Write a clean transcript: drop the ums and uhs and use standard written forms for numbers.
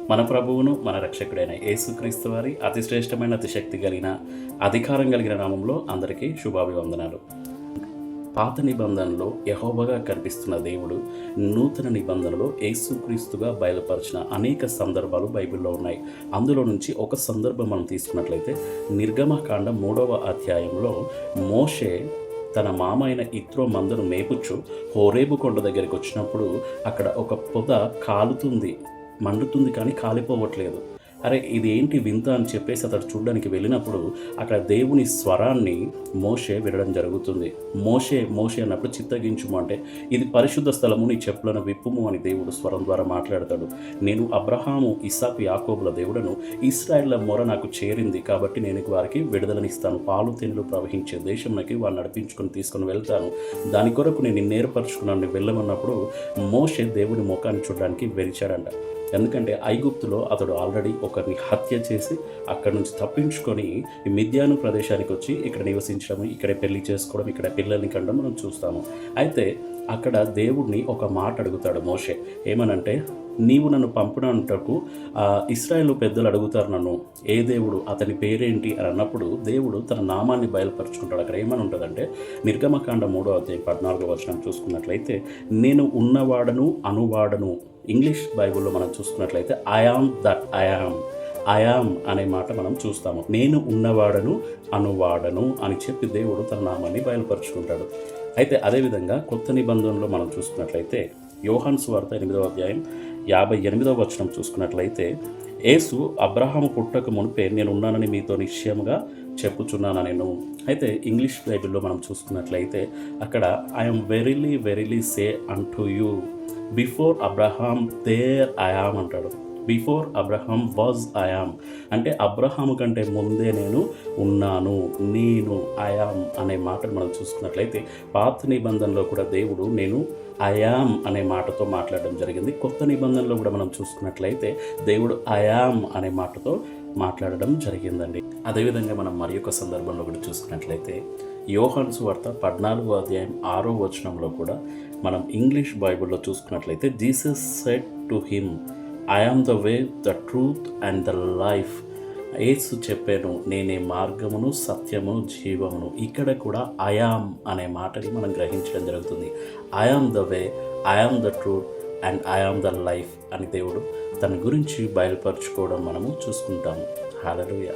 మన ప్రభువును మన రక్షకుడైన యేసుక్రీస్తు వారి అతి శ్రేష్టమైన అతిశక్తి కలిగిన అధికారం కలిగిన నామంలో అందరికీ శుభాభివందనాలు. పాత నిబంధనలో యెహోవాగా కనిపిస్తున్న దేవుడు నూతన నిబంధనలో యేసుక్రీస్తుగా బయలుపరిచిన అనేక సందర్భాలు బైబిల్లో ఉన్నాయి. అందులో నుంచి ఒక సందర్భం మనం తీసుకున్నట్లయితే నిర్గమకాండం 3వ అధ్యాయంలో మోషే తన మామ అయిన ఇత్రో మందను మేపుచ్చు హోరేబు కొండ దగ్గరికి వచ్చినప్పుడు అక్కడ ఒక పొద కాలుతుంది, మండుతుంది, కానీ కాలిపోవట్లేదు. అరే ఇది ఏంటి వింత అని చెప్పేసి అతడు చూడడానికి వెళ్ళినప్పుడు అక్కడ దేవుని స్వరాన్ని మోషే వినడం జరుగుతుంది. మోషే మోషే అన్నప్పుడు చిత్తగించుము అంటే ఇది పరిశుద్ధ స్థలము, నీ చెప్పులను విప్పుము అని దేవుడు స్వరం ద్వారా మాట్లాడతాడు. నేను అబ్రహాము, ఇస్సాకు, యాకోబుల దేవుడను, ఇశ్రాయేళ్ల మొర నాకు చేరింది కాబట్టి నేను వారికి విడుదలనిస్తాను, పాలు తేనెలు ప్రవహించే దేశంలోకి వారిని నడిపించుకొని తీసుకొని వెళ్తాను, దాని కొరకు నేను వెళ్ళమన్నప్పుడు వెళ్ళమన్నప్పుడు మోషే దేవుని ముఖాన్ని చూడడానికి వెలిచాడంట. ఎందుకంటే ఐగుప్తులో అతడు ఆల్రెడీ ఒకరిని హత్య చేసి అక్కడి నుంచి తప్పించుకొని ఈ మిద్యాను ప్రదేశానికి వచ్చి ఇక్కడ నివసించడం, ఇక్కడే పెళ్లి చేసుకోవడం, ఇక్కడ పిల్లల్ని కండం మనం చూస్తాము. అయితే అక్కడ దేవుడిని ఒక మాట అడుగుతాడు మోషే. ఏమనంటే, నీవు నన్ను పంపినంటకు ఇశ్రాయేలు పెద్దలు అడుగుతారు నన్ను, ఏ దేవుడు, అతని పేరేంటి అని అన్నప్పుడు దేవుడు తన నామాన్ని బయలుపరుచుకుంటాడు. అక్కడ ఏమని ఉంటుందంటే నిర్గమకాండం 3వ అధ్యాయం 14వ వచనం చూసుకున్నట్లయితే, నేను ఉన్నవాడను అనువాడను. ఇంగ్లీష్ బైబిల్లో మనం చూసుకున్నట్లయితే I am that I am అనే మాట మనం చూస్తాము. నేను ఉన్నవాడను అనువాడను అని చెప్పి దేవుడు తన నామాన్ని బయలుపరుచుకుంటాడు. అయితే అదేవిధంగా కొత్త నిబంధనలో మనం చూసుకున్నట్లయితే యోహాను సువార్త 8వ అధ్యాయం 58వ వచనం చూసుకున్నట్లయితే, యేసు అబ్రహాము పుట్టక మునిపే నేను ఉన్నానని మీతో నిశ్చయముగా చెప్పుచున్నాను నేను. అయితే ఇంగ్లీష్ బైబిల్లో మనం చూసుకున్నట్లయితే అక్కడ I am verily say unto you before Abraham there I am అంటాడు. Before Abraham was I am అంటే అబ్రహాము కంటే ముందే నేను ఉన్నాను, నేను ఐ యామ్ అనే మాటను మనం చూసుకున్నట్లయితే పాత నిబంధనలో కూడా దేవుడు నేను ఐ యామ్ అనే మాటతో మాట్లాడడం జరిగింది. కొత్త నిబంధనలో కూడా మనం చూసుకున్నట్లయితే దేవుడు ఐ యామ్ అనే మాటతో మాట్లాడడం జరిగిందండి. అదేవిధంగా మనం మరి ఒక సందర్భంలో కూడా చూసుకున్నట్లయితే యోహాను సువార్త 14వ అధ్యాయం 6వ వచనంలో కూడా మనం ఇంగ్లీష్ బైబిల్లో చూసుకున్నట్లయితే Jesus said to him I am the way, the truth and the life. యేసు చెప్పాను, నేనే మార్గమును, సత్యమును, జీవమును. ఇక్కడ కూడా ఐ యామ్ అనే మాటని మనం గ్రహించడం జరుగుతుంది. I am the way, I am the truth and I am the life అని దేవుడు తన గురించి బయలుపరుచుకోవడం మనము చూసుకుంటాము. హల్లెలూయా.